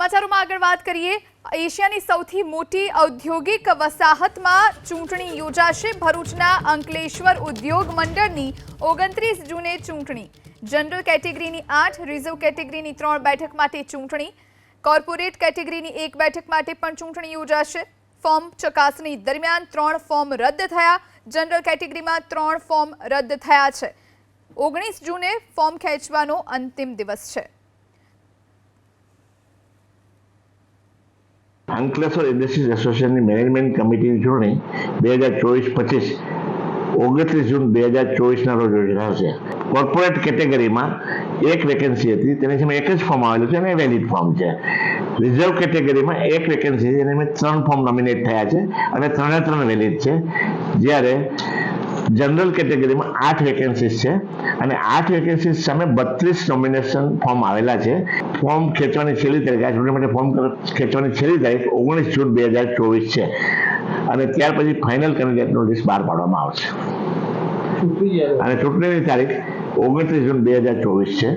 સમાચારોમાં આગળ વાત કરીએ। એશિયાની સૌથી મોટી ઔદ્યોગિક વસાહતમાં ચૂંટણી યોજાશે। ભરૂચના અંકલેશ્વર ઉદ્યોગ મંડળની 29 જૂને ચૂંટણી। જનરલ કેટેગરીની 8, રિઝર્વ કેટેગરીની 3 બેઠક માટે ચૂંટણી। કોર્પોરેટ કેટેગરીની 1 બેઠક માટે પણ ચૂંટણી યોજાશે। ફોર્મ ચકાસણી દરમિયાન 3 ફોર્મ રદ થયા। જનરલ કેટેગરીમાં 3 ફોર્મ રદ થયા છે। 19 જૂને ફોર્મ ખેંચવાનો અંતિમ દિવસ છે। અંકલેશ્વર ઇન્ડસ્ટ્રીઝ એસોસિએશનની મેનેજમેન્ટ કમિટીની ચૂંટણી 2024-25 29 જૂન 2024ના રોજ યોજાશે। કોર્પોરેટ કેટેગરીમાં 1 વેકેન્સી હતી, તેની સામે એક જ ફોર્મ આવેલું છે અને વેલિડ ફોર્મ છે। રિઝર્વ કેટેગરીમાં 1 વેકેન્સી છે, જેની સામે 3 ફોર્મ નોમિનેટ થયા છે અને 3 વેલિડ છે। જ્યારે જનરલ કેટેગરીમાં 8 વેકેન્સીસ છે અને 8 વેકેન્સીસ સામે 32 નોમિનેશન ફોર્મ આવેલા છે। ફોર્મ ખેંચવાની છેલ્લી તારીખ, આ ચૂંટણી માટે ફોર્મ ખેંચવાની છેલ્લી તારીખ 19 જૂન 2024 છે અને ત્યાર પછી ફાઇનલ કેન્ડિડેટનું લિસ્ટ બહાર પાડવામાં આવશે અને ચૂંટણીની તારીખ 29 જૂન 2024 છે।